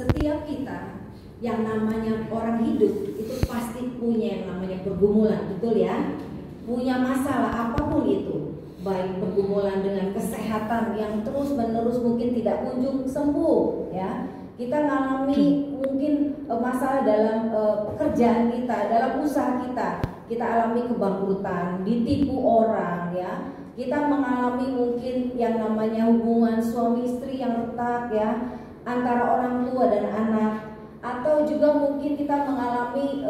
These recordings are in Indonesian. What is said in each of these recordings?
setiap kita yang namanya orang hidup itu pasti punya yang namanya pergumulan, betul ya? Punya masalah apapun itu, baik pergumulan dengan kesehatan yang terus menerus mungkin tidak kunjung sembuh, ya. Kita mengalami mungkin masalah dalam pekerjaan kita, dalam usaha kita alami kebangkrutan, ditipu orang, ya. Kita mengalami mungkin yang namanya hubungan suami istri yang retak, ya, antara orang tua dan anak. Atau juga mungkin kita mengalami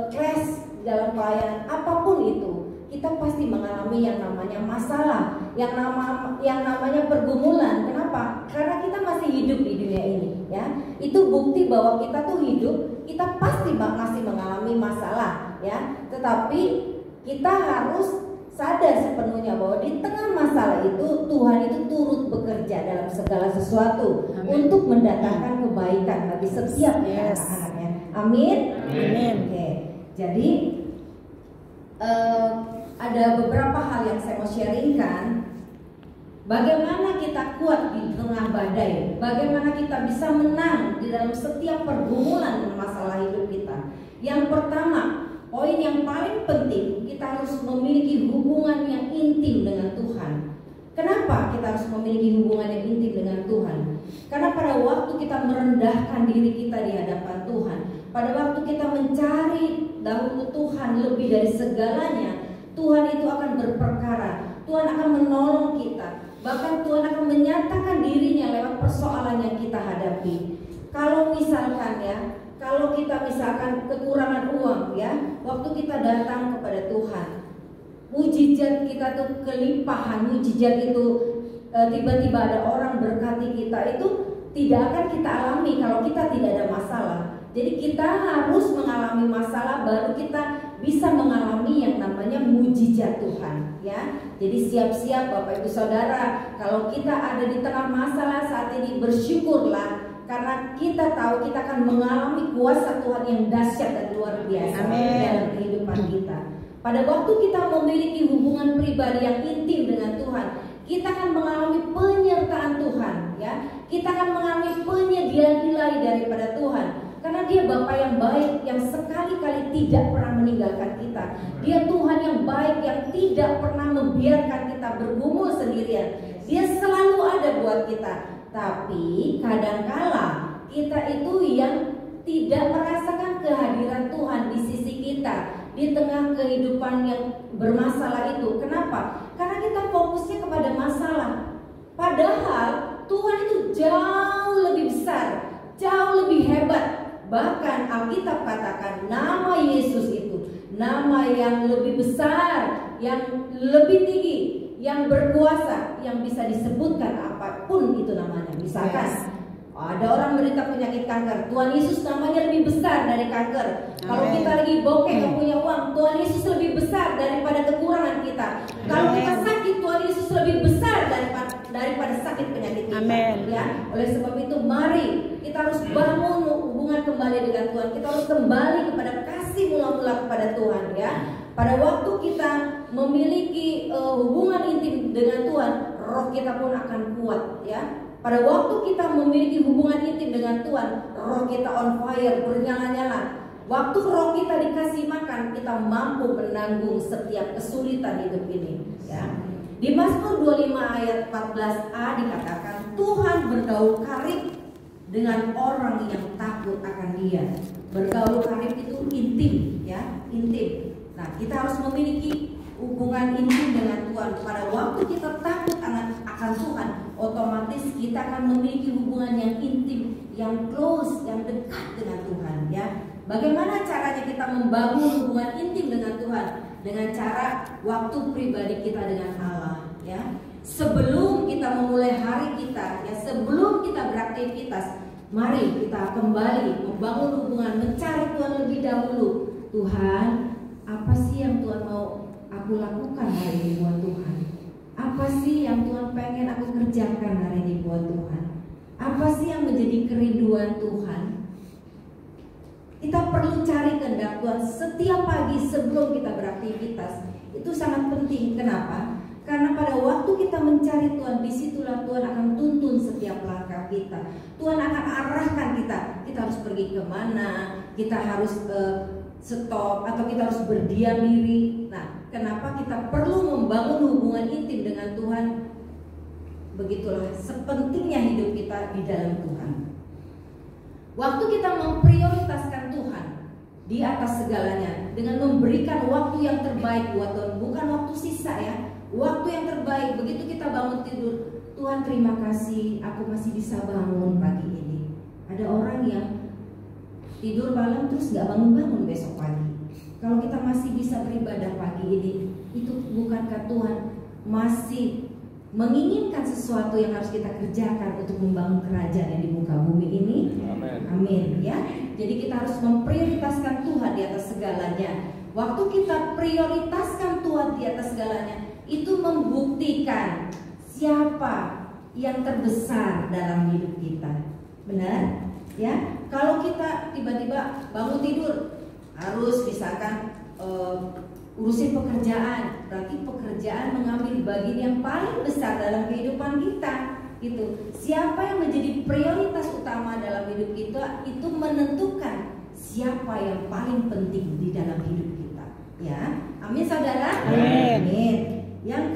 clash dalam pelayanan, apapun itu, kita pasti mengalami yang namanya masalah, yang namanya pergumulan. Kenapa? Karena kita masih hidup di dunia ini, ya. Itu bukti bahwa kita tuh hidup, kita pasti masih mengalami masalah, ya. Tetapi kita harus sadar sepenuhnya bahwa di tengah masalah itu Tuhan itu turut bekerja dalam segala sesuatu. Amin. Untuk mendatangkan kebaikan bagi setiap anak-anaknya. Amin. Amin. Oke. Jadi ada beberapa hal yang saya mau sharingkan. Bagaimana kita kuat di tengah badai? Bagaimana kita bisa menang di dalam setiap pergumulan dan masalah hidup kita? Yang pertama, poin yang paling penting, kita harus memiliki hubungan yang intim dengan Tuhan. Kenapa kita harus memiliki hubungan yang intim dengan Tuhan? Karena pada waktu kita merendahkan diri kita di hadapan Tuhan, pada waktu kita mencari dahulu Tuhan lebih dari segalanya, Tuhan itu akan berperkara, Tuhan akan menolong kita. Bahkan Tuhan akan menyatakan dirinya lewat persoalan yang kita hadapi. Kalau misalkan, ya, kalau kita misalkan kekurangan uang, ya, waktu kita datang kepada Tuhan, mujizat kita tuh kelimpahan, mujizat itu tiba-tiba ada orang berkati kita, itu tidak akan kita alami kalau kita tidak ada masalah. Jadi kita harus mengalami masalah baru kita bisa mengalami yang namanya mujizat Tuhan, ya. Jadi siap-siap Bapak Ibu Saudara, kalau kita ada di tengah masalah saat ini, bersyukurlah. Karena kita tahu kita akan mengalami kuasa Tuhan yang dahsyat dan luar biasa. Amin. Dalam kehidupan kita. Pada waktu kita memiliki hubungan pribadi yang intim dengan Tuhan, kita akan mengalami penyertaan Tuhan, ya. Kita akan mengalami penyediaan ilahi daripada Tuhan. Karena Dia Bapa yang baik, yang sekali-kali tidak pernah meninggalkan kita. Dia Tuhan yang baik, yang tidak pernah membiarkan kita bergumul sendirian. Dia selalu ada buat kita. Tapi kadangkala kita itu yang tidak merasakan kehadiran Tuhan di sisi kita di tengah kehidupan yang bermasalah itu. Kenapa? Karena kita fokusnya kepada masalah. Padahal Tuhan itu jauh lebih besar, jauh lebih hebat. Bahkan Alkitab katakan nama Yesus itu nama yang lebih besar, yang lebih tinggi, yang berkuasa, yang bisa disebutkan apapun itu namanya. Misalkan ada orang menderita penyakit kanker, Tuhan Yesus namanya lebih besar dari kanker. Kalau kita lagi bokeh gak punya uang, Tuhan Yesus lebih besar daripada kekurangan kita. Kalau kita sakit, Tuhan Yesus lebih besar daripada sakit penyakit kita. Ya, oleh sebab itu mari kita harus bangun hubungan kembali dengan Tuhan. Kita harus kembali kepada kasih mula-mula kepada Tuhan, ya. Pada waktu kita memiliki hubungan intim dengan Tuhan, roh kita pun akan kuat, ya. Pada waktu kita memiliki hubungan intim dengan Tuhan, roh kita on fire, bernyala-nyala. Waktu roh kita dikasih makan, kita mampu menanggung setiap kesulitan hidup ini, ya. Di Mazmur 25 ayat 14a dikatakan, Tuhan bergaul karib dengan orang yang takut akan Dia. Bergaul karib itu intim, ya, intim. Nah, kita harus memiliki hubungan intim dengan Tuhan. Pada waktu kita takut akan Tuhan, otomatis kita akan memiliki hubungan yang intim, yang close, yang dekat dengan Tuhan, ya. Bagaimana caranya kita membangun hubungan intim dengan Tuhan? Dengan cara waktu pribadi kita dengan Allah, ya. Sebelum kita memulai hari kita, ya, sebelum kita beraktivitas, mari kita kembali membangun hubungan, mencari Tuhan lebih dahulu. Tuhan, apa sih yang Tuhan mau aku lakukan hari ini buat Tuhan? Apa sih yang Tuhan pengen aku kerjakan hari ini buat Tuhan? Apa sih yang menjadi kerinduan Tuhan? Kita perlu cari kehendak Tuhan setiap pagi sebelum kita beraktivitas. Itu sangat penting. Kenapa? Karena pada waktu kita mencari Tuhan, disitulah Tuhan akan tuntun setiap langkah kita. Tuhan akan arahkan kita. kita harus pergi kemana, kita harus stop, atau kita harus berdiam diri. Nah, kenapa kita perlu membangun hubungan intim dengan Tuhan? Begitulah sepentingnya hidup kita di dalam Tuhan. Waktu kita memprioritaskan Tuhan di atas segalanya, dengan memberikan waktu yang terbaik buat Tuhan, bukan waktu sisa ya, waktu yang terbaik. Begitu kita bangun tidur, Tuhan terima kasih, aku masih bisa bangun pagi ini. Ada orang yang tidur malam terus gak bangun-bangun besok pagi. Kalau kita masih bisa beribadah pagi ini, itu bukankah Tuhan masih menginginkan sesuatu yang harus kita kerjakan untuk membangun kerajaan yang di muka bumi ini? Amin. Amin ya. Jadi kita harus memprioritaskan Tuhan di atas segalanya. Waktu kita prioritaskan Tuhan di atas segalanya, itu membuktikan siapa yang terbesar dalam hidup kita. Benar? Ya. Kalau kita tiba-tiba bangun tidur harus misalkan urusin pekerjaan, berarti pekerjaan mengambil bagian yang paling besar dalam kehidupan kita. Gitu. Siapa yang menjadi prioritas utama dalam hidup kita, itu menentukan siapa yang paling penting di dalam hidup kita. Ya, amin saudara. Amin. Yang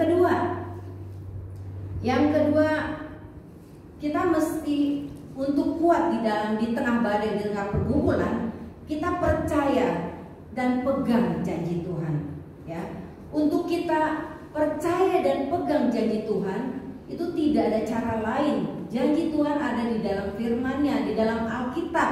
kedua, kita mesti untuk kuat di tengah badai, di tengah pergumulan, kita percaya dan pegang janji Tuhan. Ya, untuk kita percaya dan pegang janji Tuhan, itu tidak ada cara lain. Janji Tuhan ada di dalam firman-Nya, di dalam Alkitab.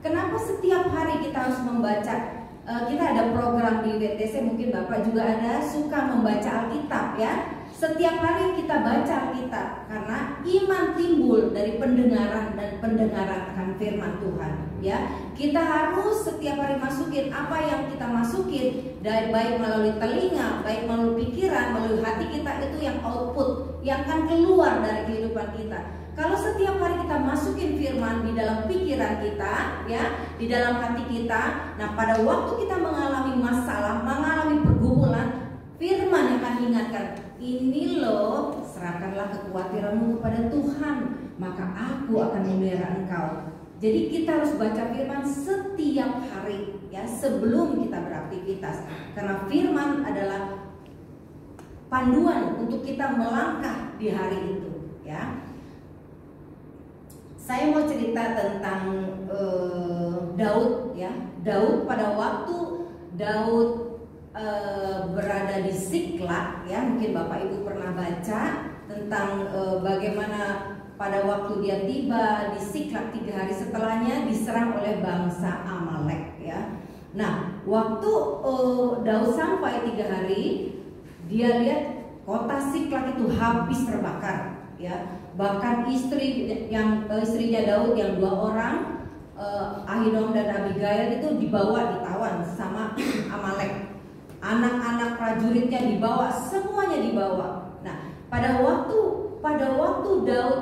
Kenapa setiap hari kita harus membaca? Kita ada program di WTC, mungkin Bapak juga ada, suka membaca Alkitab ya. Setiap hari kita baca Alkitab, karena iman timbul dari pendengaran dan pendengaran akan firman Tuhan ya. Kita harus setiap hari masukin apa yang kita masukin, baik melalui telinga, baik melalui pikiran, melalui hati kita, itu yang output, yang akan keluar dari kehidupan kita. Kalau setiap hari kita masukin firman di dalam pikiran kita ya, di dalam hati kita, nah pada waktu kita mengalami masalah, mengalami pergumulan, firman yang akan ingatkan, ini loh, serahkanlah kekhawatiranmu kepada Tuhan, maka aku akan memelihara engkau. Jadi kita harus baca firman setiap hari ya, sebelum kita beraktivitas, karena firman adalah panduan untuk kita melangkah di hari itu ya. Saya mau cerita tentang Daud ya. Daud pada waktu Daud berada di Siklag ya, mungkin Bapak Ibu pernah baca tentang bagaimana pada waktu dia tiba di Siklag 3 hari setelahnya diserang oleh bangsa Amalek ya. Nah, waktu Daud sampai 3 hari, dia lihat kota Siklag itu habis terbakar ya. Bahkan istrinya Daud yang 2 orang, Ahinoam dan Abigail, itu dibawa, ditawan sama Amalek. Anak-anak prajuritnya dibawa, semuanya dibawa. Nah, pada waktu Daud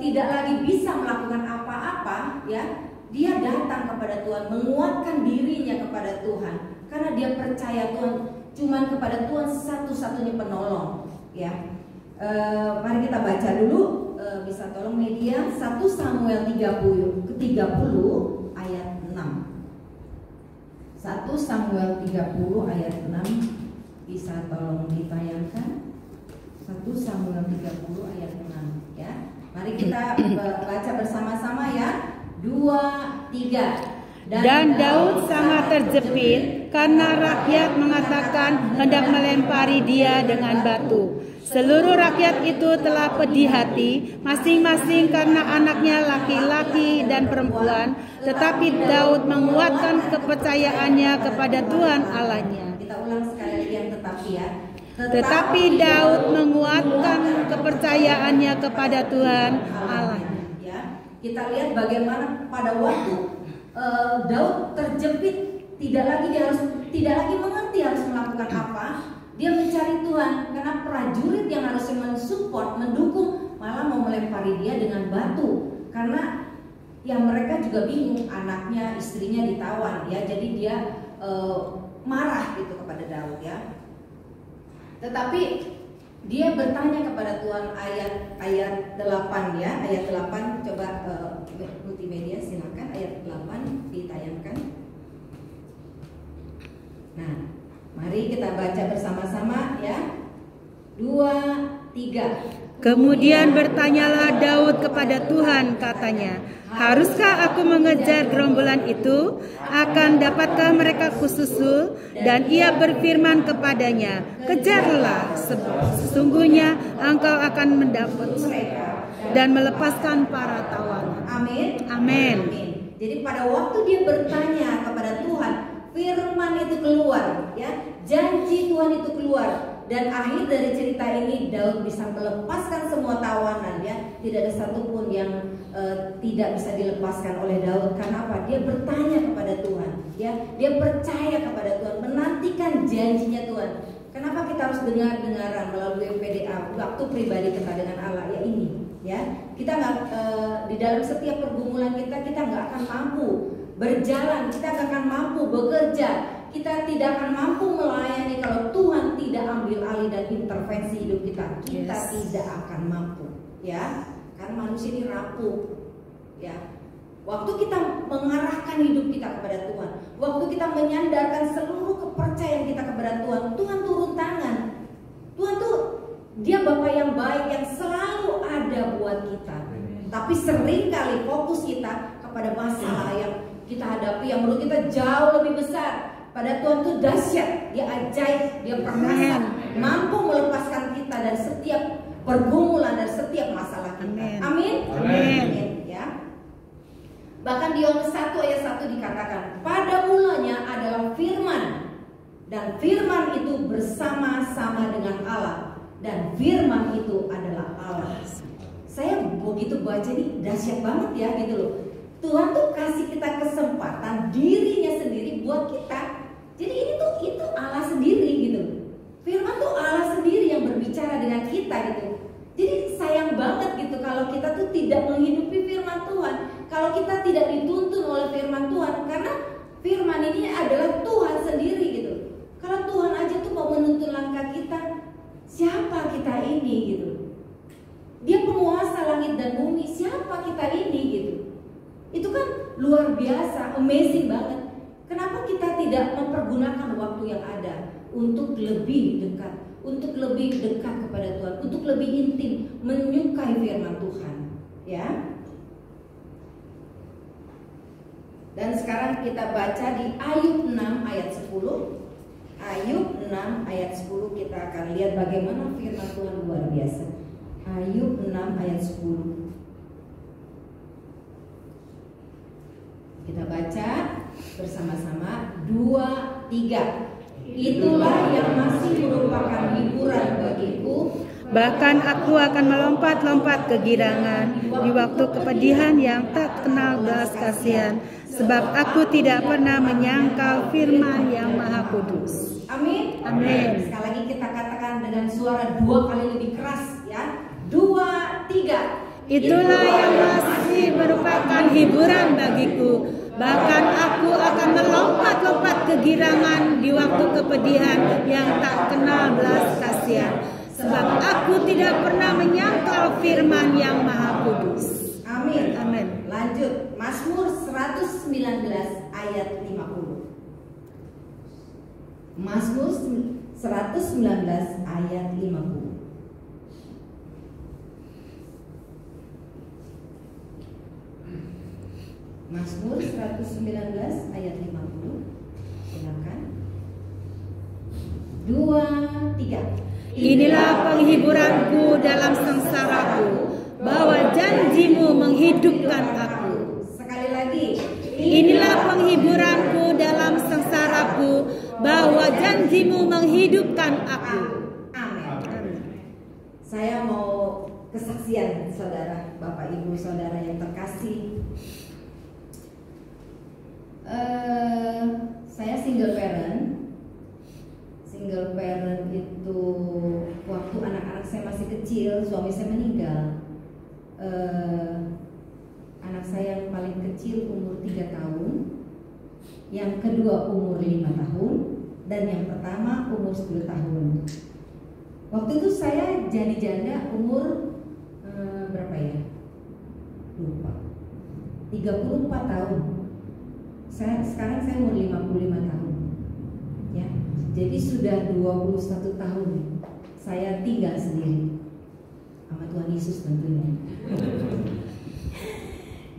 tidak lagi bisa melakukan apa-apa ya, dia datang kepada Tuhan, menguatkan dirinya kepada Tuhan, karena dia percaya Tuhan, cuman kepada Tuhan satu-satunya penolong ya. Mari kita baca dulu, bisa tolong media 1 Samuel 30 ayat 6. 1 Samuel 30 ayat 6, bisa tolong ditayangkan. 1 Samuel 30 ayat 6 ya. Mari kita baca bersama-sama ya. 2, 3. Dan Daud sangat terjepit karena rakyat mengatakan hendak melempari dia dengan batu. Seluruh rakyat itu telah pedih hati, masing-masing karena anaknya laki-laki dan perempuan. Tetapi Daud menguatkan kepercayaannya kepada Tuhan Allahnya. Kita ulang sekali lagi yang tetapi ya. Tetapi Daud menguatkan kepercayaannya kepada Tuhan Allahnya. Ya, kita lihat bagaimana pada waktu Daud terjepit, tidak lagi mengerti harus melakukan apa. Dia mencari Tuhan, karena prajurit yang harusnya mensupport, mendukung, malah mau melempari dia dengan batu. Karena ya mereka juga bingung, anaknya, istrinya ditawan ya. Jadi dia marah gitu kepada Daud ya. Tetapi Dia bertanya kepada Tuhan, ayat 8 ya, ayat 8, coba multimedia silakan, ayat 8 ditayangkan. Nah, mari kita baca bersama-sama ya. 2, 3. Kemudian bertanyalah Daud kepada Tuhan, katanya, haruskah aku mengejar gerombolan itu? Akan dapatkah mereka kususul? Dan ia berfirman kepadanya, kejarlah, sesungguhnya engkau akan mendapat mereka dan melepaskan para tawanan. Amin. Amin. Jadi pada waktu dia bertanya kepada Tuhan, firman itu keluar, ya, janji Tuhan itu keluar. Dan akhir dari cerita ini, Daud bisa melepaskan semua tawanan, ya. Tidak ada satupun yang tidak bisa dilepaskan oleh Daud. Karena apa? Dia bertanya kepada Tuhan, ya. Dia percaya kepada Tuhan, menantikan janjinya Tuhan. Kenapa kita harus dengar-dengaran melalui PDA, waktu pribadi kita dengan Allah, ya ini, ya. Kita nggak di dalam setiap pergumulan kita nggak akan mampu berjalan, kita nggak akan mampu bekerja. Kita tidak akan mampu melayani kalau Tuhan tidak ambil alih dan intervensi hidup kita. Kita tidak akan mampu, ya. Karena manusia ini rapuh, ya. Waktu kita mengarahkan hidup kita kepada Tuhan, waktu kita menyandarkan seluruh kepercayaan kita kepada Tuhan, Tuhan turun tangan. Tuhan tuh Dia Bapa yang baik yang selalu ada buat kita. Tapi seringkali fokus kita kepada masalah yang kita hadapi yang menurut kita jauh lebih besar. Pada Tuhan itu dahsyat, Dia ajaib, Dia perkasa, mampu melepaskan kita dari setiap pergumulan dan setiap masalah kita. Amin. Amin. Ya. Bahkan di Yohanes 1 ayat 1 dikatakan, pada mulanya adalah firman, dan firman itu bersama-sama dengan Allah, dan firman itu adalah Allah. Saya begitu baca ini dahsyat banget ya gitu loh. Tuhan tuh kasih kita kesempatan dirinya sendiri buat kita. Jadi ini tuh itu Allah sendiri gitu. Firman tuh Allah sendiri yang berbicara dengan kita gitu. Jadi sayang banget gitu kalau kita tuh tidak menghidupi firman Tuhan. Kalau kita tidak dituntun oleh firman Tuhan, karena firman ini adalah Tuhan sendiri gitu. Kalau Tuhan aja tuh mau menuntun langkah kita, siapa kita ini gitu. Dia penguasa langit dan bumi, siapa kita ini gitu. Itu kan luar biasa, amazing banget. Kenapa kita tidak mempergunakan waktu yang ada untuk lebih dekat, untuk lebih dekat kepada Tuhan, untuk lebih intim menyukai firman Tuhan, ya? Dan sekarang kita baca di Ayub 6 ayat 10. Ayub 6 ayat 10 kita akan lihat bagaimana firman Tuhan luar biasa. Ayub 6 ayat 10. Kita baca bersama-sama 2, 3. Itulah yang masih merupakan hiburan bagiku. Bahkan aku akan melompat-lompat kegirangan di waktu kepedihan yang tak kenal belas kasihan, sebab aku tidak pernah menyangkal firman yang Maha Kudus. Amin. Amin. Sekali lagi kita katakan dengan suara 2 kali lebih keras ya. 2, 3. Itulah yang masih merupakan hiburan bagiku. Bahkan aku akan melompat-lompat kegirangan di waktu kepedihan yang tak kenal belas kasihan, sebab aku tidak pernah menyangkal firman yang Maha Kudus. Amin. Amin. Lanjut, Mazmur 119 ayat 50. Mazmur 119 ayat 50. Mazmur 119 ayat 50. Silakan. 2, 3. Inilah penghiburanku dalam sengsaraku, bahwa janjimu menghidupkan aku. Sekali lagi. Inilah penghiburanku dalam sengsaraku, bahwa janjimu menghidupkan aku. Amin. Saya mau kesaksian saudara, Bapak Ibu saudara yang terkasih. Saya single parent. Single parent itu waktu anak-anak saya masih kecil, suami saya meninggal. Anak saya yang paling kecil umur 3 tahun, yang kedua umur 5 tahun, dan yang pertama umur 10 tahun. Waktu itu saya jadi janda umur berapa ya? Lupa. 34 tahun. Sekarang saya umur 55 tahun. Ya. Jadi sudah 21 tahun saya tinggal sendiri sama Tuhan Yesus tentunya.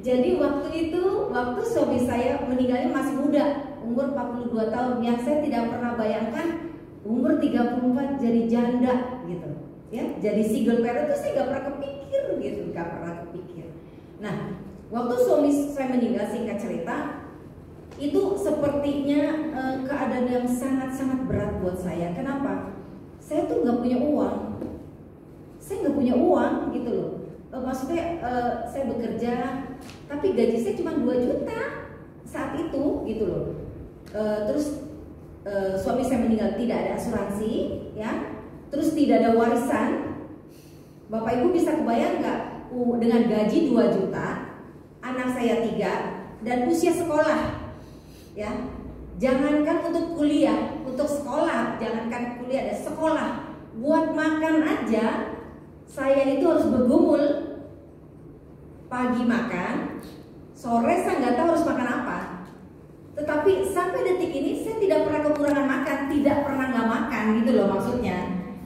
Jadi waktu itu, waktu suami saya meninggalnya masih muda, umur 42 tahun. Yang saya tidak pernah bayangkan umur 34 jadi janda gitu. Ya, jadi single parent itu saya gak pernah kepikir gitu, gak pernah kepikir. Nah, waktu suami saya meninggal, singkat cerita, itu sepertinya keadaan yang sangat-sangat berat buat saya. Kenapa? Saya tuh nggak punya uang. Saya nggak punya uang gitu loh. Maksudnya saya bekerja, tapi gaji saya cuma 2 juta saat itu gitu loh. Terus suami saya meninggal, tidak ada asuransi, ya. Terus tidak ada warisan. Bapak Ibu bisa kebayang nggak? Dengan gaji 2 juta, anak saya 3, dan usia sekolah. Ya, jangankan untuk kuliah, untuk sekolah, jangankan kuliah, ada sekolah, buat makan aja saya itu harus bergumul. Pagi makan, sore saya nggak tahu harus makan apa. Tetapi sampai detik ini saya tidak pernah kekurangan makan, tidak pernah nggak makan gitu loh maksudnya.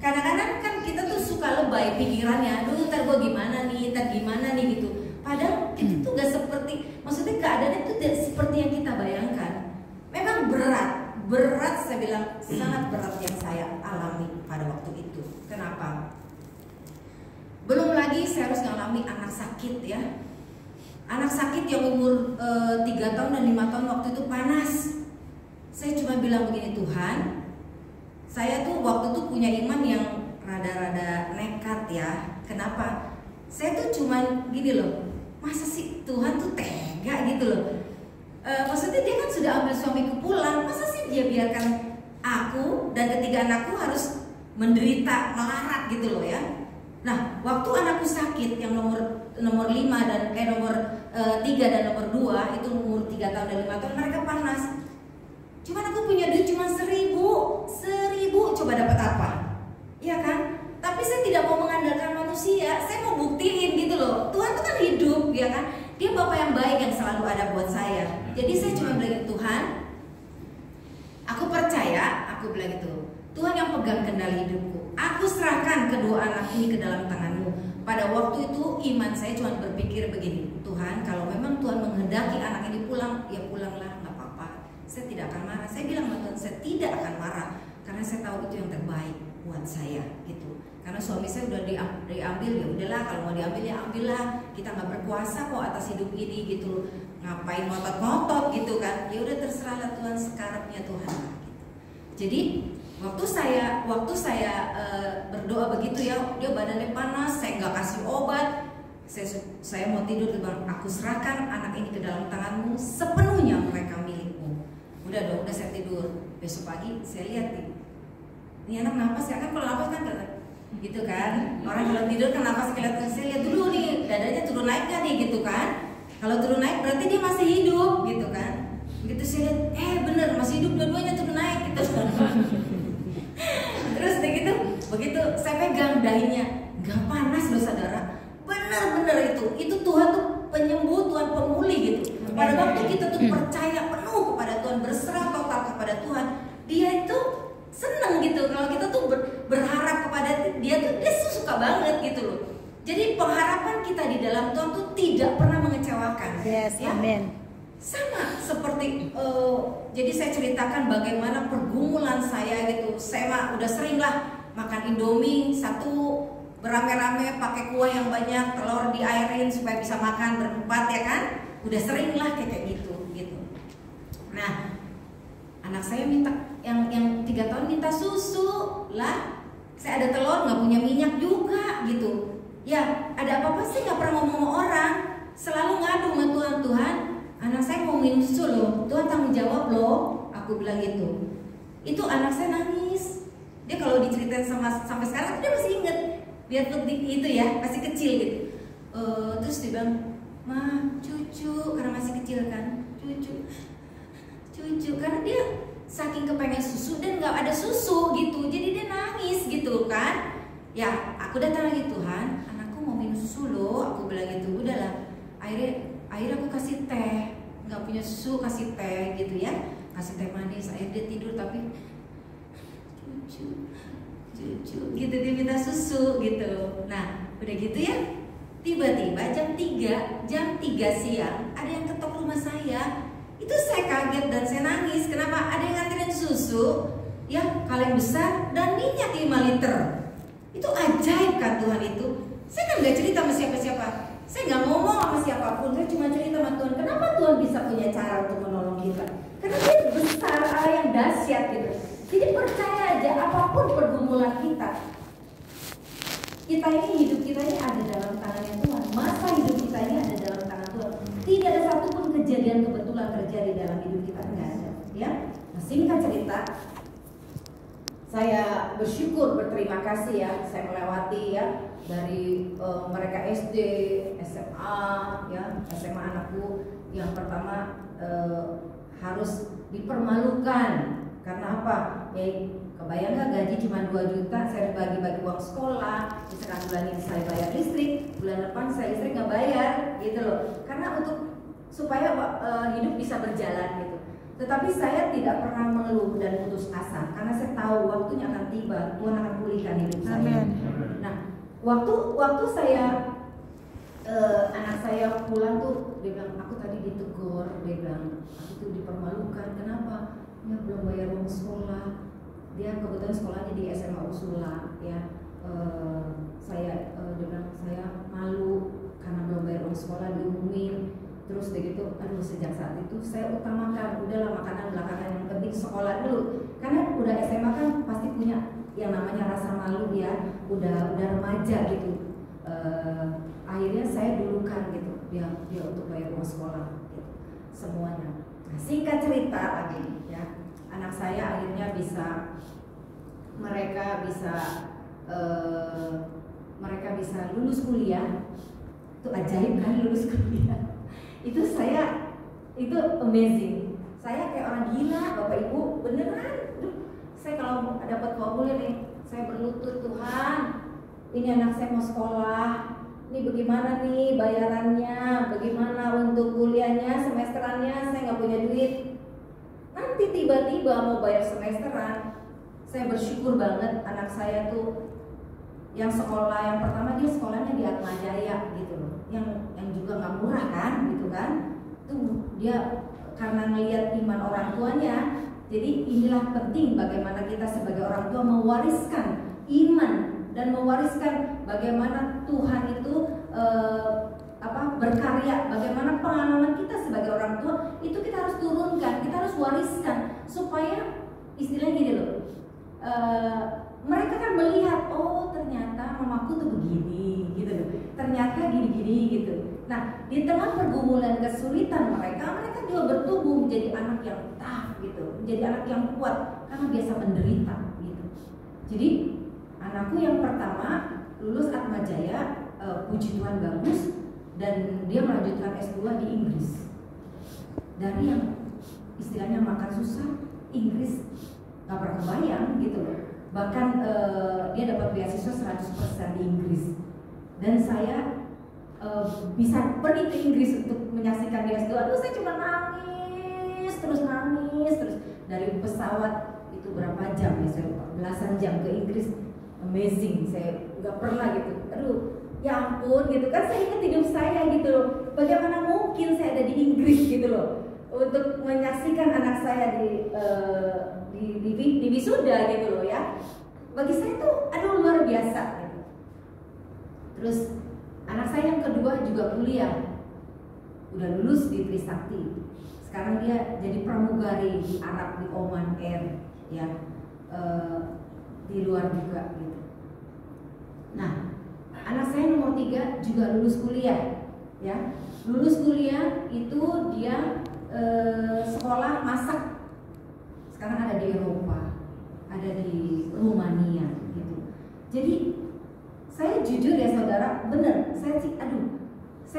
Kadang-kadang kan kita tuh suka lebay pikirannya, aduh ntar gue gimana nih, ntar gimana nih gitu. Padahal itu tuh gak seperti, maksudnya keadaannya itu tidak seperti yang kita bayangkan. Memang berat saya bilang sangat berat yang saya alami pada waktu itu. Kenapa? Belum lagi saya harus ngalami anak sakit ya. Anak sakit yang umur 3 tahun dan 5 tahun waktu itu panas. Saya cuma bilang begini, Tuhan, saya tuh waktu itu punya iman yang rada-rada nekat ya. Kenapa? Saya tuh cuma gini loh, masa sih Tuhan tuh tega gitu loh. Maksudnya dia kan sudah ambil suamiku pulang, masa sih dia biarkan aku dan ketiga anakku harus menderita, melarat gitu loh ya. Nah, waktu anakku sakit yang nomor 5 dan nomor 3 dan nomor 2 itu umur 3 tahun dan 5 tahun, mereka panas. Cuman aku punya duit cuma 1.000, coba dapat apa? Iya kan? Tapi saya tidak mau mengandalkan manusia, saya mau buktiin gitu loh. Tuhan itu kan hidup, ya kan? Dia Bapak yang baik yang selalu ada buat saya. Jadi saya cuma bilang, Tuhan, aku percaya, aku bilang gitu, Tuhan yang pegang kendali hidupku. Aku serahkan kedua anak ini ke dalam tangan-Mu. Pada waktu itu iman saya cuma berpikir begini, Tuhan, kalau memang Tuhan menghendaki anak ini pulang, ya pulanglah, nggak apa-apa. Saya tidak akan marah. Saya bilang sama Tuhan, saya tidak akan marah karena saya tahu itu yang terbaik buat saya gitu. Karena suami saya udah diambil, ya udahlah, kalau mau diambil ya ambillah. Kita nggak berkuasa kok atas hidup ini gitu. Ngapain ngotot-ngotot gitu kan? Ya udah terserahlah Tuhan, sekarapnya Tuhan gitu. Jadi waktu saya berdoa begitu ya, dia badannya panas, saya nggak kasih obat. Saya mau tidur, Bang, aku serahkan anak ini ke dalam tangan-Mu, sepenuhnya mereka milik-Mu. Udah dong, udah saya tidur. Besok pagi saya lihat nih, ini anak napas ya kan, kalau napas kan gitu kan, orang kalau tidur kan napas kelihatan. Saya lihat dulu nih, dadanya turun naik gak nih gitu kan. Kalau turun naik berarti dia masih hidup gitu kan. Begitu saya lihat, bener masih hidup, dua-duanya turun naik gitu. Terus begitu saya pegang dahinya, nggak panas loh saudara. Benar-benar itu Tuhan tuh penyembuh, Tuhan pemulih gitu. Pada waktu kita tuh percaya penuh kepada Tuhan, berserah total kepada Tuhan, dia itu seneng gitu. Kalau kita tuh berharap kepada dia tuh, dia suka banget gitu loh. Jadi pengharapan kita di dalam Tuhan tuh tidak pernah mengecewakan. Yes, ya? Amin. Sama seperti jadi saya ceritakan bagaimana pergumulan saya gitu. Saya mah udah sering lah makan Indomie satu berame-rame, pakai kuah yang banyak, telur diairin supaya bisa makan berempat ya kan. Udah sering lah kayak gitu. Nah, anak saya minta yang 3 tahun minta susu lah. Saya ada telur, nggak punya minyak juga gitu. Ya, ada apa-apa sih nggak pernah ngomong sama orang. Selalu ngadu sama Tuhan, Tuhan, anak saya mau minum susu loh, Tuhan tanggung jawab loh. Aku bilang gitu. Itu anak saya nangis. Dia kalau diceritain sampai sekarang dia masih inget. Biar itu ya, masih kecil gitu. Terus dia bilang, Ma, cucu, karena masih kecil kan, cucu, karena dia saking kepengen susu dan nggak ada susu gitu, jadi dia nangis gitu kan. Ya, aku datang lagi, Tuhan, anakku mau minum susu loh. Aku bilang gitu, udahlah. Akhirnya aku kasih teh, nggak punya susu kasih teh gitu ya, kasih teh manis. Akhirnya dia tidur tapi cucu gitu, dia minta susu gitu. Nah, udah gitu ya. Tiba-tiba jam 3 siang ada yang ketok rumah saya. Itu saya kaget dan saya nangis. Kenapa? Ada yang nganterin susu ya, kaleng besar dan minyak 5 liter. Itu ajaib kan Tuhan itu. Saya kan gak cerita sama siapa-siapa, saya gak ngomong sama siapapun, saya cuma cerita sama Tuhan. Kenapa Tuhan bisa punya cara untuk menolong kita? Karena dia besar, Allah yang dahsyat gitu. Jadi percaya aja, apapun pergumulan kita ini, hidup kita ini ada dalam tangannya Tuhan. Masa hidup kita ini ada dalam tangan Tuhan. Tidak ada satupun kejadian kebetulan terjadi dalam hidup kita, enggak ada. Ya, nah, singkat cerita, saya bersyukur, berterima kasih ya, saya melewati ya dari mereka SD, SMA, ya SMA anakku yang pertama harus dipermalukan karena apa? Ya, kebayang nggak, gaji cuma 2 juta, saya bagi-bagi uang sekolah, misalkan bulan ini saya bayar listrik, bulan depan saya listrik nggak bayar, gitu loh. Karena supaya hidup bisa berjalan gitu. Tetapi saya tidak pernah mengeluh dan putus asa karena saya tahu waktunya akan tiba, Tuhan akan pulihkan hidup saya. Nah, waktu saya anak saya pulang tuh, dia bilang, aku tadi ditegur, dia bilang aku tuh dipermalukan. Kenapa? Ya belum bayar uang sekolah. Dia kebetulan sekolahnya di SMA Ursula ya. Dia bilang saya malu karena belum bayar uang sekolah, diumumin. Terus begitu, aduh, sejak saat itu saya utamakan, udahlah makanan belakangan, yang penting sekolah dulu. Karena udah SMA kan pasti punya yang namanya rasa malu ya, udah remaja gitu. Akhirnya saya dulukan gitu, dia untuk bayar uang sekolah gitu, semuanya. Nah, singkat cerita lagi ya, anak saya akhirnya mereka bisa lulus kuliah. Itu ajaib kan, lulus kuliah. Itu amazing. Saya kayak orang gila, Bapak Ibu, beneran. Saya kalau dapat formulir nih, saya berlutut, Tuhan, ini anak saya mau sekolah, ini bagaimana nih bayarannya, bagaimana untuk kuliahnya, semesterannya, saya nggak punya duit. Nanti tiba-tiba mau bayar semesteran, saya bersyukur banget anak saya tuh yang sekolah yang pertama, dia sekolahnya di Atmajaya gitu loh, yang juga nggak murah kan gitu kan. Tuh dia karena ngelihat iman orang tuanya. Jadi inilah penting bagaimana kita sebagai orang tua mewariskan iman dan mewariskan bagaimana Tuhan itu berkarya, bagaimana pengalaman kita sebagai orang tua itu kita harus turunkan, kita harus wariskan supaya istilahnya gini loh. Mereka kan melihat, oh ternyata mamaku tuh begini gitu loh, ternyata gini-gini gitu. Nah, di tengah pergumulan kesulitan mereka juga bertumbuh menjadi anak yang tough gitu, menjadi anak yang kuat karena biasa menderita gitu. Jadi anakku yang pertama lulus Atmajaya, puji Tuhan bagus, dan dia melanjutkan S2 di Inggris. Dari yang istilahnya makan susah, Inggris gak pernah kebayang gitu loh. Bahkan dia dapat beasiswa 100% di Inggris. Dan saya bisa pergi ke Inggris untuk menyaksikan dia S2. Aduh, saya cuma nangis terus dari pesawat itu berapa jam ya, saya lupa, belasan jam ke Inggris. Amazing, saya nggak pernah gitu. Aduh, ya ampun gitu kan, saya ingat hidup saya gitu loh. Bagaimana mungkin saya ada di Inggris gitu loh untuk menyaksikan anak saya di wisuda gitu loh ya. Bagi saya tuh aduh luar biasa gitu. Terus anak saya yang kedua juga kuliah, udah lulus di Trisakti. Sekarang dia jadi pramugari di Arab, di Oman Air ya, di luar juga gitu. Nah, anak saya nomor 3 juga lulus kuliah ya. Lulus kuliah itu dia sekolah masak. Sekarang ada di Eropa, ada di Rumania gitu. Jadi saya jujur ya saudara, bener, saya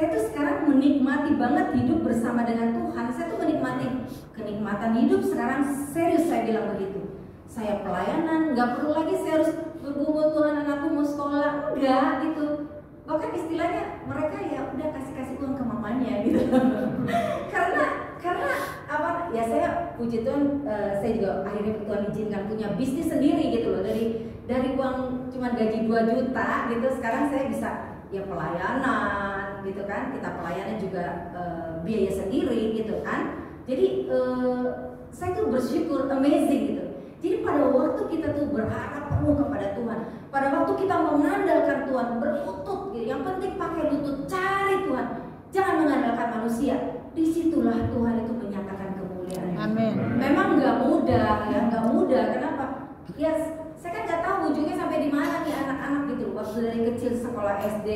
tuh sekarang menikmati banget hidup bersama dengan Tuhan. Saya tuh menikmati kenikmatan hidup sekarang, serius saya bilang begitu. Saya pelayanan, nggak perlu lagi saya harus bergumul Tuhan anakku mau sekolah, enggak gitu. Bahkan istilahnya mereka ya udah kasih uang ke mamanya gitu. karena apa ya, saya puji Tuhan, saya juga akhirnya Tuhan izinkan punya bisnis sendiri gitu loh. Dari uang cuma gaji 2 juta gitu, sekarang saya bisa ya pelayanan gitu kan. Kita pelayanan juga biaya sendiri gitu kan. Jadi saya tuh bersyukur, amazing gitu. Jadi pada waktu kita tuh berharap penuh kepada Tuhan, pada waktu kita mengandalkan Tuhan, berlutut gitu. Yang penting pakai lutut, cari Tuhan, jangan mengandalkan manusia. Disitulah Tuhan itu menyatakan kemuliaan. Amin. Memang nggak mudah ya, nggak mudah. Kenapa? Ya saya kan nggak tahu ujungnya sampai di mana nih anak-anak gitu. Waktu dari kecil sekolah SD,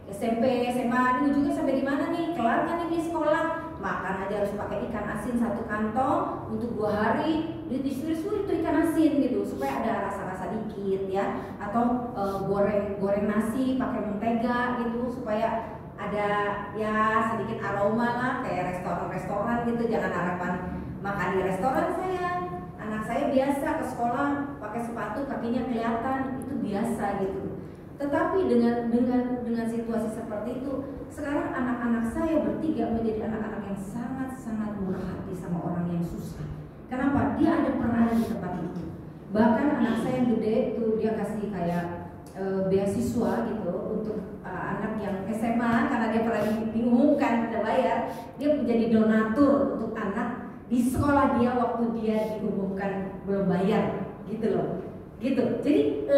SMP, SMA, ini ujungnya sampai di mana nih? Kelar kan ini sekolah? Makan aja harus pakai ikan asin 1 kantong untuk 2 hari, disuruh itu ikan asin gitu supaya ada rasa-rasa dikit ya, atau goreng nasi pakai mentega gitu supaya ada ya sedikit aroma lah kayak restoran gitu. Jangan harapan makan di restoran saya. Anak saya biasa ke sekolah pakai sepatu kakinya kelihatan, itu biasa gitu. Tetapi dengan situasi seperti itu, sekarang anak-anak saya bertiga menjadi anak-anak yang sangat-sangat murah hati sama orang yang susah. Kenapa? Dia ada pernah di tempat itu. Bahkan anak saya yang gede itu dia kasih kayak beasiswa gitu untuk anak yang SMA, karena dia pernah diumumkan tidak bayar, dia menjadi donatur untuk anak di sekolah dia waktu dia diumumkan belum bayar gitu loh. Gitu. Jadi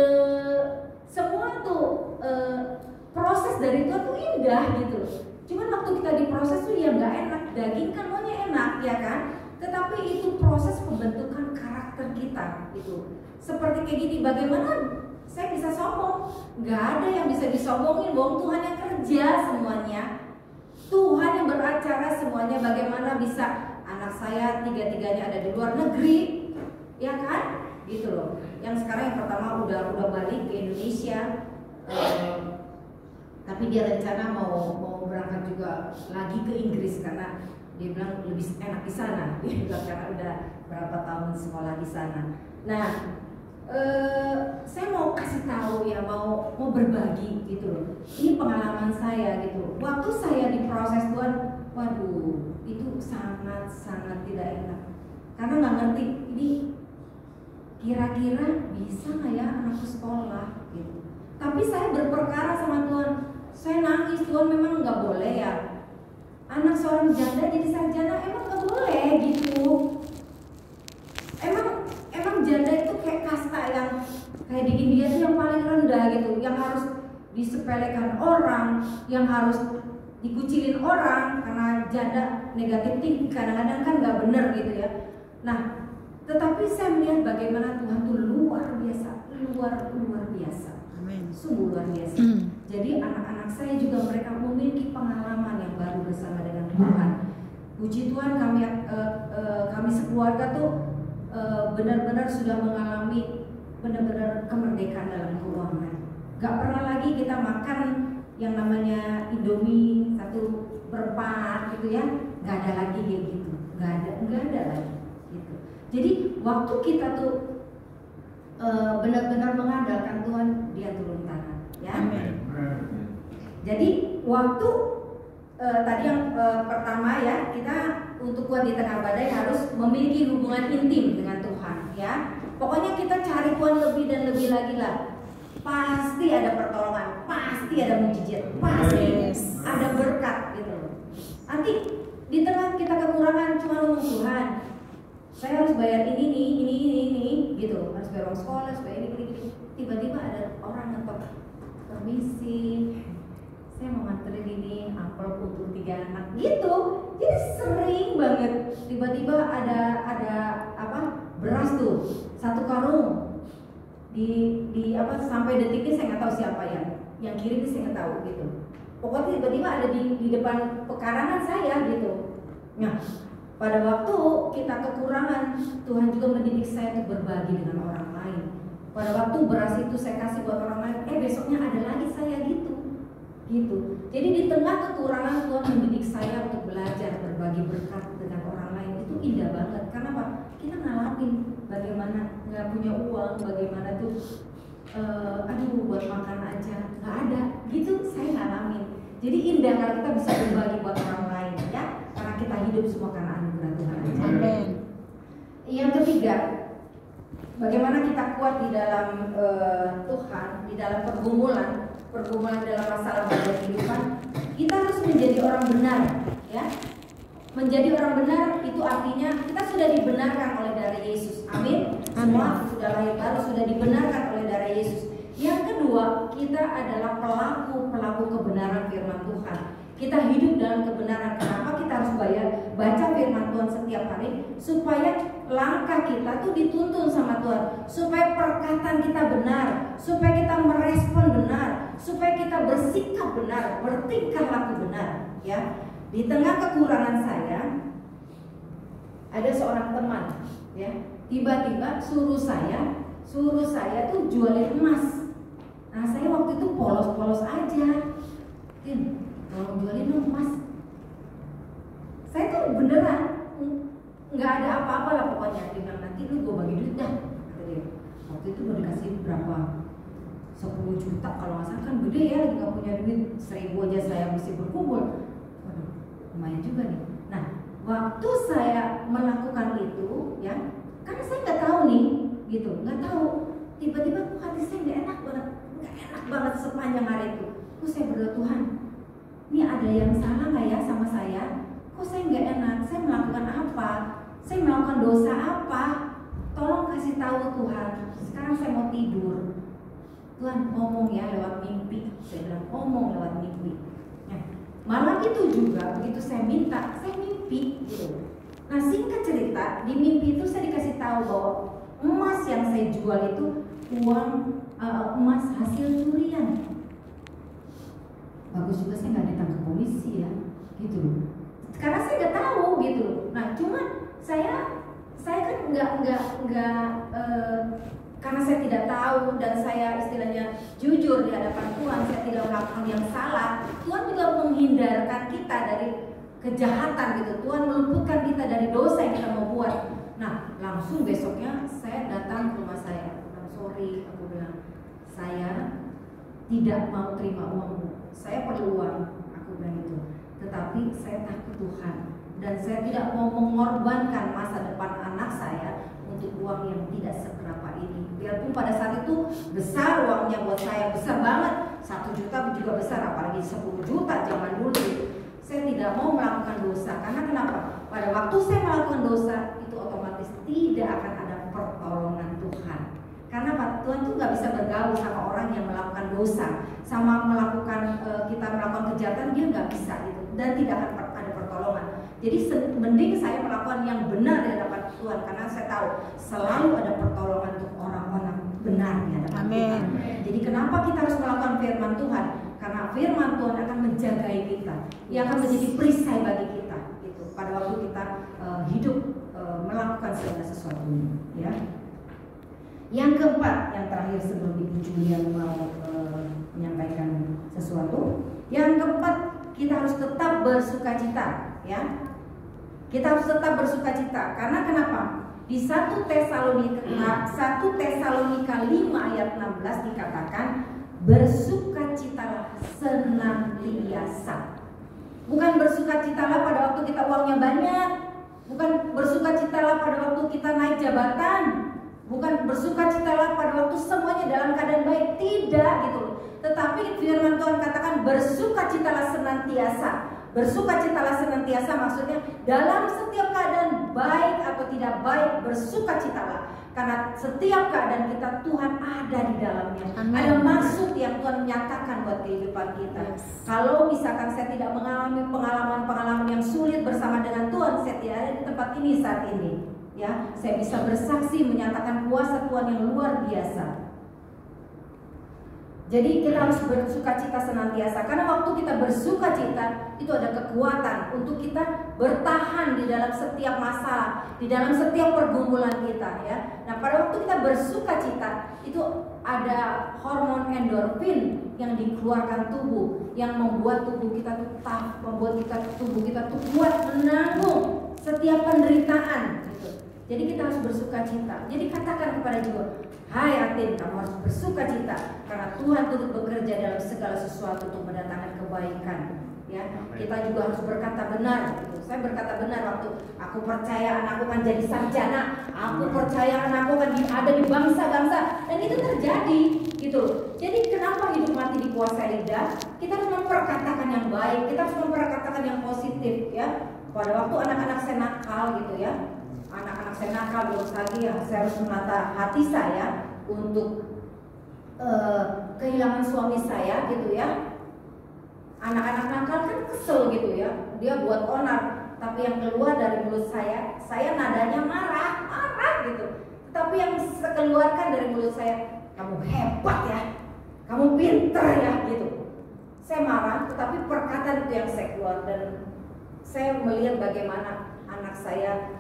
semua tuh proses dari itu tuh indah gitu loh. Cuman waktu kita diproses tuh ya nggak enak, daging kan maunya enak ya kan. Tetapi itu proses pembentukan karakter kita gitu. Seperti kayak gini, bagaimana saya bisa sombong? Nggak ada yang bisa disombongin, bohong. Tuhan yang kerja semuanya, Tuhan yang beracara semuanya. Bagaimana bisa anak saya 3-tiganya ada di luar negeri, ya kan? Gitu loh. Yang sekarang yang pertama udah balik ke Indonesia, tapi dia rencana mau berangkat juga lagi ke Inggris karena dia bilang lebih enak di sana. Dia bilang karena udah berapa tahun sekolah di sana. Nah, saya mau kasih tahu ya, mau berbagi gitu loh. Ini pengalaman saya gitu. Waktu saya diproses Tuhan, waduh, itu sangat tidak enak. Karena nggak ngerti ini kira-kira bisa nggak ya anakku sekolah gitu. Tapi saya berperkara sama Tuhan. Saya nangis, Tuhan memang nggak boleh ya. Anak seorang janda jadi sarjana emang nggak boleh gitu. Emang janda itu kayak kasta yang kayak di India itu yang paling rendah gitu, yang harus disepelekan orang, yang harus dikucilin orang karena janda negatif tinggi. Kadang-kadang kan nggak bener gitu ya. Nah, tetapi saya melihat bagaimana Tuhan itu luar biasa. Amin. Sungguh luar biasa. Jadi anak-anak saya juga mereka memiliki pengalaman yang baru bersama dengan Tuhan. Puji Tuhan kami sekeluarga tuh benar-benar sudah mengalami benar-benar kemerdekaan dalam keuangan. Gak pernah lagi kita makan yang namanya Indomie 1/4 gitu ya. Gak ada lagi kayak gitu. Gak ada lagi gitu. Jadi waktu kita tuh benar-benar mengandalkan Tuhan, dia turun tangan ya. Amin. Jadi waktu tadi yang pertama ya, kita untuk kuat di tengah badai harus memiliki hubungan intim dengan Tuhan ya. Pokoknya kita cari Tuhan lebih dan lebih lagi lah. Pasti ada pertolongan, pasti ada mujizat, pasti ada berkat gitu. Nanti di tengah kita kekurangan cuma ngomong Tuhan, saya harus bayar ini gitu, harus bayar uang sekolah, harus bayar ini. Tiba-tiba ada orang ngetok, permisi, saya mau nganterin ini amplop untuk 3 anak gitu. Jadi sering banget tiba-tiba ada apa beras tuh 1 karung di apa sampai detiknya saya nggak tahu siapa yang kirim, saya nggak tahu gitu. Pokoknya tiba-tiba ada di depan pekarangan saya gitu. Nah, pada waktu kita kekurangan, Tuhan juga mendidik saya untuk berbagi dengan orang lain. Pada waktu beras itu saya kasih buat orang lain, besoknya ada lagi saya gitu. Jadi di tengah kekurangan Tuhan mendidik saya untuk belajar berbagi berkat dengan orang lain. Itu indah banget. Karena apa? Kita ngalamin bagaimana nggak punya uang, bagaimana tuh aduh buat makan aja, nggak ada. Gitu saya ngalamin. Jadi indah kalau kita bisa berbagi buat orang lain, ya, karena kita hidup semua karena anugerah Tuhan aja. Amin. Yang ketiga, bagaimana kita kuat di dalam Tuhan, di dalam pergumulan dalam masalah bagian kehidupan. Kita harus menjadi orang benar, ya. Menjadi orang benar itu artinya kita sudah dibenarkan oleh darah Yesus. Amin. Semua sudah lahir baru, sudah dibenarkan oleh darah Yesus. Yang kedua, kita adalah pelaku kebenaran firman Tuhan. Kita hidup dalam kebenaran. Kenapa kita harus baca firman Tuhan setiap hari? Supaya langkah kita tuh dituntun sama Tuhan, supaya perkataan kita benar, supaya kita merespon benar, supaya kita bersikap benar, bertingkah laku benar, ya. Di tengah kekurangan saya, ada seorang teman, ya, tiba-tiba suruh saya tuh jualin emas. Nah, saya waktu itu polos-polos aja. Tin, kalau jualin dong emas. Saya tuh beneran nggak ada apa-apa lah pokoknya. Dia bilang, nanti lu gue bagi duit dah, kata dia. Waktu itu gue dikasih berapa? 10 juta kalau nggak salah, kan gede ya, lagi nggak punya duit 1000 aja saya mesti berkumpul. Waduh, lumayan juga nih. Nah, waktu saya melakukan itu, ya, karena saya nggak tahu nih, gitu, nggak tahu. Tiba-tiba hati saya nggak enak banget sepanjang hari itu. Kok saya berdoa, Tuhan, ini ada yang salah nggak ya sama saya? Kok saya nggak enak? Saya melakukan apa? Saya melakukan dosa apa? Tolong kasih tahu Tuhan. Sekarang saya mau tidur. Tuhan, ngomong ya lewat mimpi. Saya bilang, ngomong lewat mimpi. Nah, malam itu juga begitu saya minta, saya mimpi gitu. Nah, singkat cerita, di mimpi itu saya dikasih tahu bahwa emas yang saya jual itu uang emas hasil curian. Bagus juga saya nggak ditangkap polisi ya, gitu loh. Karena saya nggak tahu gitu loh. Nah, cuman saya kan karena saya tidak tahu dan saya istilahnya jujur di hadapan Tuhan, saya tidak melakukan yang salah. Tuhan juga menghindarkan kita dari kejahatan gitu. Tuhan meluputkan kita dari dosa yang kita mau buat. Nah, langsung besoknya saya datang ke rumah saya. Sorry, aku bilang, saya tidak mau terima uangmu. Saya perlu uang, aku bilang itu. Tetapi saya takut Tuhan dan saya tidak mau mengorbankan masa depan anak saya untuk uang yang tidak seberapa ini. Biarpun pada saat itu besar uangnya buat saya, besar banget, 1 juta juga besar, apalagi 10 juta zaman dulu. Saya tidak mau melakukan dosa. Karena kenapa? Pada waktu saya melakukan dosa, itu otomatis tidak akan ada pertolongan Tuhan. Karena Pak, Tuhan tuh nggak bisa bergaul sama orang yang melakukan dosa, sama kita melakukan kejahatan, dia nggak bisa gitu, dan tidak akan ada pertolongan. Jadi mending saya melakukan yang benar di hadapan Tuhan, karena saya tahu selalu ada pertolongan untuk orang-orang benar di hadapan Tuhan. Jadi kenapa kita harus melakukan firman Tuhan? Karena firman Tuhan akan menjagai kita, ia akan menjadi perisai bagi kita, gitu. Pada waktu kita hidup melakukan segala sesuatunya, ya. Yang keempat, yang terakhir sebelum Ibu Julia mau menyampaikan sesuatu. Yang keempat, kita harus tetap bersukacita, ya. Kita harus tetap bersukacita. Karena kenapa? Di 1 Tesalonika 5 ayat 16 dikatakan, bersukacitalah senantiasa. Bukan bersukacitalah pada waktu kita uangnya banyak, bukan bersukacitalah pada waktu kita naik jabatan, bukan bersukacitalah pada waktu semuanya dalam keadaan baik, tidak gitu. Tetapi firman Tuhan katakan bersukacitalah senantiasa. Bersukacitalah senantiasa maksudnya dalam setiap keadaan baik atau tidak baik, bersukacitalah. Karena setiap keadaan kita Tuhan ada di dalamnya. Amen. Ada maksud yang Tuhan nyatakan buat kehidupan kita. Kalau misalkan saya tidak mengalami pengalaman-pengalaman yang sulit bersama dengan Tuhan, saya tidak ada di tempat ini saat ini. Ya, saya bisa bersaksi menyatakan kuasa Tuhan yang luar biasa. Jadi kita harus bersukacita senantiasa. Karena waktu kita bersukacita, itu ada kekuatan untuk kita bertahan di dalam setiap masalah, di dalam setiap pergumulan kita, ya. Nah, pada waktu kita bersukacita, itu ada hormon endorfin yang dikeluarkan tubuh, yang membuat tubuh kita tuh membuat tubuh kita tuh kuat menanggung setiap penderitaan, gitu. Jadi kita harus bersuka cita. Jadi katakan kepada jiwa, hai Atin, kamu harus bersuka cita karena Tuhan turut bekerja dalam segala sesuatu untuk mendatangkan kebaikan. Ya, kita juga harus berkata benar. Gitu. Saya berkata benar waktu aku percaya anakku kan jadi sarjana, aku percaya anakku kan ada di bangsa-bangsa, dan itu terjadi. Gitu. Jadi kenapa hidup mati dikuasai lidah? Kita harus memperkatakan yang baik, kita harus memperkatakan yang positif. Ya, pada waktu anak-anak saya nakal gitu ya. Anak-anak saya nakal belum lagi ya, saya harus menata hati saya untuk kehilangan suami saya gitu ya. Anak-anak nakal kan kesel gitu ya, dia buat onar, tapi yang keluar dari mulut saya nadanya marah gitu. Tapi yang keluarkan dari mulut saya, kamu hebat ya, kamu pintar ya gitu. Saya marah, tetapi perkataan itu yang saya keluar, dan saya melihat bagaimana anak saya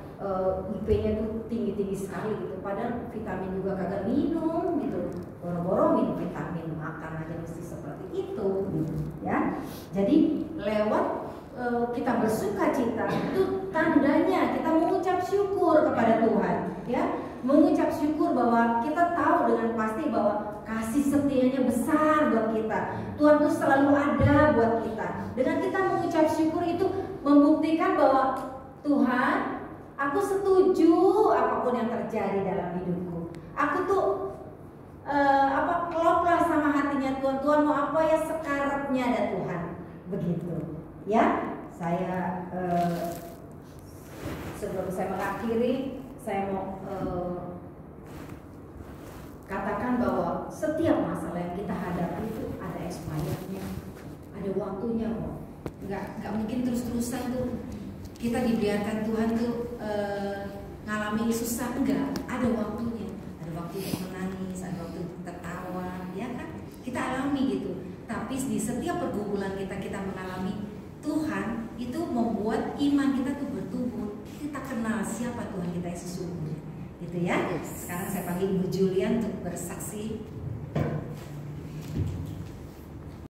IP-nya tuh tinggi-tinggi sekali gitu, padahal vitamin juga kagak minum gitu, boro-boro minum vitamin, makan aja mesti seperti itu gitu, ya. Jadi lewat kita bersuka cita itu tandanya kita mengucap syukur kepada Tuhan, ya, mengucap syukur bahwa kita tahu dengan pasti bahwa kasih setianya besar buat kita. Tuhan tuh selalu ada buat kita. Dengan kita mengucap syukur itu membuktikan bahwa Tuhan, aku setuju apapun yang terjadi dalam hidupku. Aku tuh kloplah sama hatinya Tuhan. Tuhan mau apa ya sekarapnya ada Tuhan. Begitu. Ya, saya sebelum saya mengakhiri, saya mau katakan bahwa setiap masalah yang kita hadapi itu ada expirednya, ada waktunya kok. Nggak mungkin terus-terusan tuh kita dibiarkan Tuhan tuh ngalami susah, enggak, ada waktunya. Ada waktu untuk menangis, ada waktu untuk tertawa, ya kan? Kita alami gitu. Tapi di setiap pergumulan kita mengalami, Tuhan itu membuat iman kita tuh bertumbuh. Kita kenal siapa Tuhan kita yang sesungguhnya, gitu ya. Sekarang saya panggil Ibu Julian untuk bersaksi.